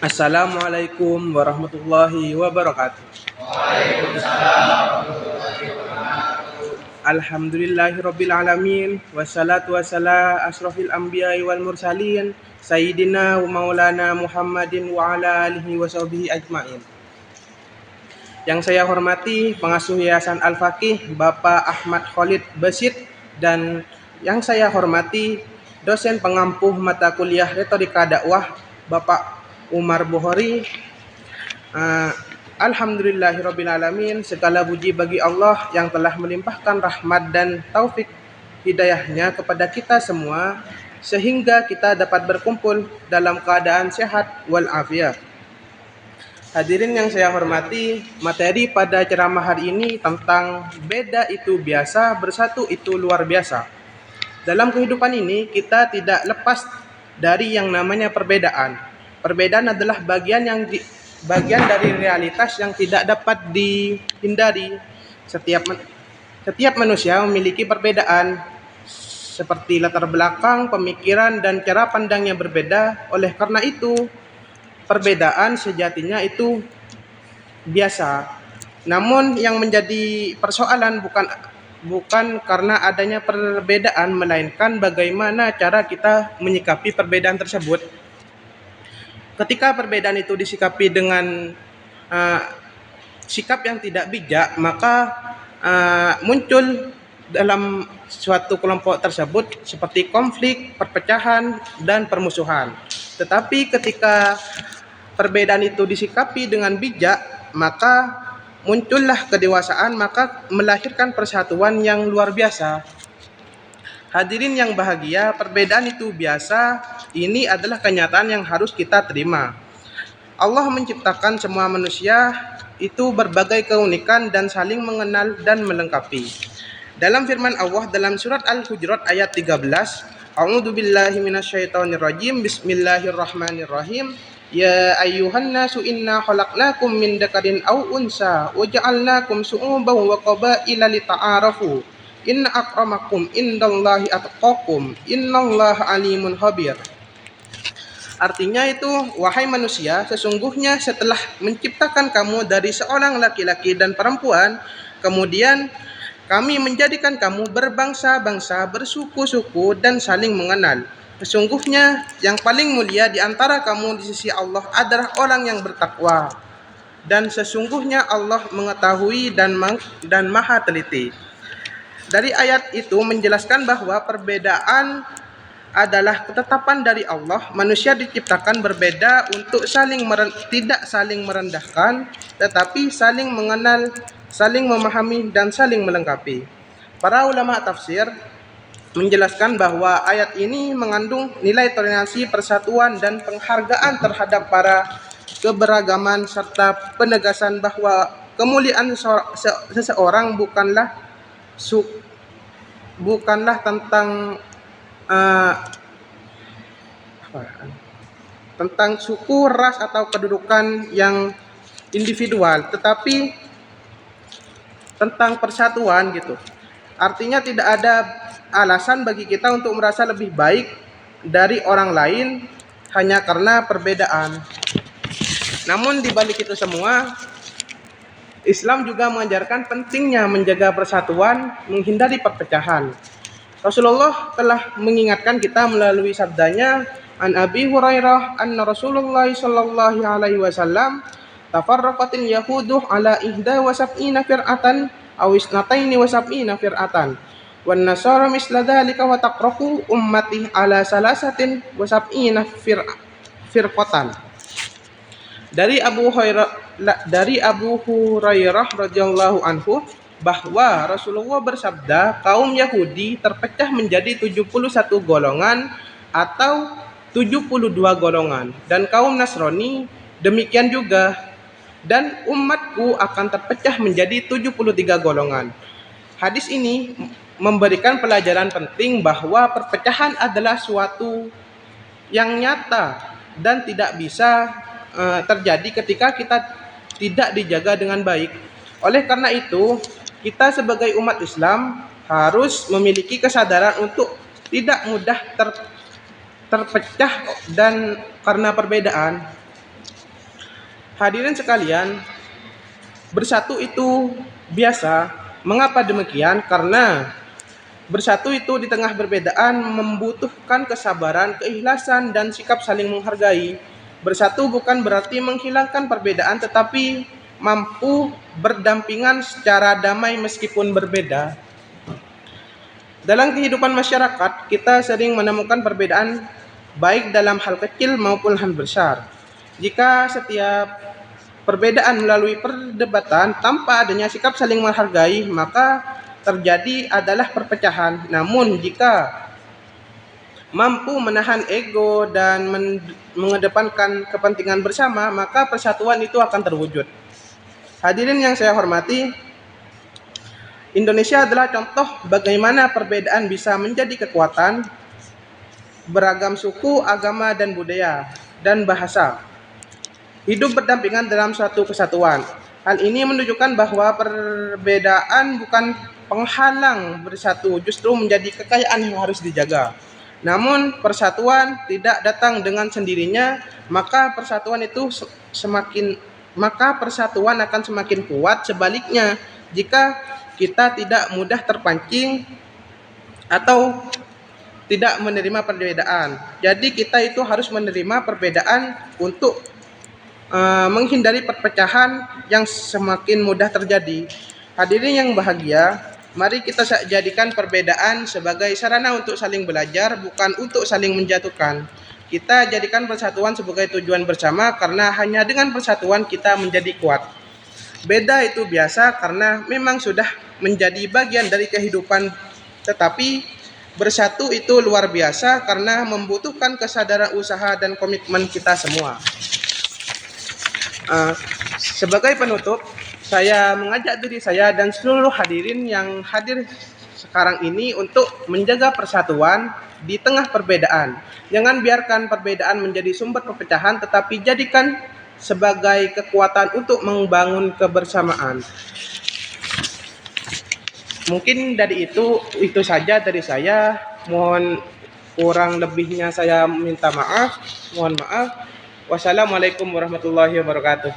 Assalamualaikum warahmatullahi wabarakatuh. Alhamdulillahirabbil alamin wassalatu wassalamu asrofil anbiya'i wal mursalin sayyidina wa maulana Muhammadin wa ala alihi washabihi ajmain. Yang saya hormati pengasuh Yayasan Al-Faqih Bapak Ahmad Khalid Basit, dan yang saya hormati dosen pengampuh mata kuliah Retorika Dakwah Bapak Umar Bukhari. Alhamdulillahirrabbilalamin, segala puji bagi Allah yang telah melimpahkan rahmat dan taufik hidayahnya kepada kita semua, sehingga kita dapat berkumpul dalam keadaan sehat walafiat. Hadirin yang saya hormati, materi pada ceramah hari ini tentang beda itu biasa, bersatu itu luar biasa. Dalam kehidupan ini kita tidak lepas dari yang namanya perbedaan. Perbedaan adalah bagian dari realitas yang tidak dapat dihindari. Setiap manusia memiliki perbedaan seperti latar belakang, pemikiran, dan cara pandang yang berbeda. Oleh karena itu, perbedaan sejatinya itu biasa. Namun yang menjadi persoalan bukan karena adanya perbedaan, melainkan bagaimana cara kita menyikapi perbedaan tersebut. Ketika perbedaan itu disikapi dengan sikap yang tidak bijak, maka muncul dalam suatu kelompok tersebut seperti konflik, perpecahan, dan permusuhan. Tetapi ketika perbedaan itu disikapi dengan bijak, maka muncullah kedewasaan, maka melahirkan persatuan yang luar biasa. Hadirin yang bahagia, perbedaan itu biasa, ini adalah kenyataan yang harus kita terima. Allah menciptakan semua manusia itu berbagai keunikan dan saling mengenal dan melengkapi. Dalam firman Allah dalam surat Al-Hujurat ayat 13, A'udzu billahi minasyaitonir rajim. Bismillahirrahmanirrahim. Ya ayyuhan nasu inna khalaqnakum min dzakarin aw unsa wa ja'alnakum syu'uban wa qabaila lita'arafu. Inna akramakum indallahi atqakum, innallaha alimun khabir. Artinya itu, wahai manusia, sesungguhnya setelah menciptakan kamu dari seorang laki-laki dan perempuan, kemudian kami menjadikan kamu berbangsa-bangsa, bersuku-suku, dan saling mengenal. Sesungguhnya yang paling mulia di antara kamu di sisi Allah adalah orang yang bertakwa. Dan sesungguhnya Allah mengetahui dan maha teliti. Dari ayat itu menjelaskan bahwa perbedaan adalah ketetapan dari Allah. Manusia diciptakan berbeda untuk tidak saling merendahkan, tetapi saling mengenal, saling memahami, dan saling melengkapi. Para ulama tafsir menjelaskan bahwa ayat ini mengandung nilai toleransi, persatuan, dan penghargaan terhadap para keberagaman, serta penegasan bahwa kemuliaan seseorang bukanlah tentang suku, ras, atau kedudukan yang individual, tetapi tentang persatuan gitu. Artinya tidak ada alasan bagi kita untuk merasa lebih baik dari orang lain hanya karena perbedaan. Namun di balik itu semua, Islam juga mengajarkan pentingnya menjaga persatuan, menghindari perpecahan. Rasulullah telah mengingatkan kita melalui sabdanya, An Abi Hurairah anna Rasulullah sallallahu alaihi wasallam tafarraqatil yahudu ala ihda wa sab'ina fir'atan aw isnataini wa sab'ina fir'atan wan nasara misla dzalika wa taqraqu ummati ala salasatin wa sab'ina firqatan. Dari Abu Hurairah radhiyallahu anhu bahwa Rasulullah bersabda, kaum Yahudi terpecah menjadi 71 golongan atau 72 golongan, dan kaum Nasrani demikian juga, dan umatku akan terpecah menjadi 73 golongan. Hadis ini memberikan pelajaran penting bahwa perpecahan adalah suatu yang nyata dan tidak bisa terjadi ketika kita tidak dijaga dengan baik. Oleh karena itu, kita sebagai umat Islam harus memiliki kesadaran untuk tidak mudah terpecah dan karena perbedaan. Hadirin sekalian, bersatu itu biasa. Mengapa demikian? Karena bersatu itu di tengah perbedaan membutuhkan kesabaran, keikhlasan, dan sikap saling menghargai. Bersatu bukan berarti menghilangkan perbedaan, tetapi mampu berdampingan secara damai meskipun berbeda. Dalam kehidupan masyarakat, kita sering menemukan perbedaan baik dalam hal kecil maupun hal besar. Jika setiap perbedaan melalui perdebatan tanpa adanya sikap saling menghargai, maka terjadi adalah perpecahan. Namun jika mampu menahan ego dan mengedepankan kepentingan bersama, maka persatuan itu akan terwujud. Hadirin yang saya hormati, Indonesia adalah contoh bagaimana perbedaan bisa menjadi kekuatan. Beragam suku, agama, dan budaya, dan bahasa hidup berdampingan dalam suatu kesatuan. Hal ini menunjukkan bahwa perbedaan bukan penghalang bersatu, justru menjadi kekayaan yang harus dijaga. Namun persatuan tidak datang dengan sendirinya, maka persatuan akan semakin kuat. Sebaliknya, jika kita tidak mudah terpancing atau tidak menerima perbedaan. Jadi kita itu harus menerima perbedaan untuk menghindari perpecahan yang semakin mudah terjadi. Hadirin yang bahagia, mari kita jadikan perbedaan sebagai sarana untuk saling belajar, bukan untuk saling menjatuhkan. Kita jadikan persatuan sebagai tujuan bersama, karena hanya dengan persatuan kita menjadi kuat. Beda itu biasa karena memang sudah menjadi bagian dari kehidupan, tetapi bersatu itu luar biasa karena membutuhkan kesadaran usaha dan komitmen kita semua. Sebagai penutup, saya mengajak diri saya dan seluruh hadirin yang hadir sekarang ini untuk menjaga persatuan di tengah perbedaan. Jangan biarkan perbedaan menjadi sumber perpecahan, tetapi jadikan sebagai kekuatan untuk membangun kebersamaan. Mungkin dari itu saja dari saya. Mohon kurang lebihnya saya minta maaf. Mohon maaf. Wassalamualaikum warahmatullahi wabarakatuh.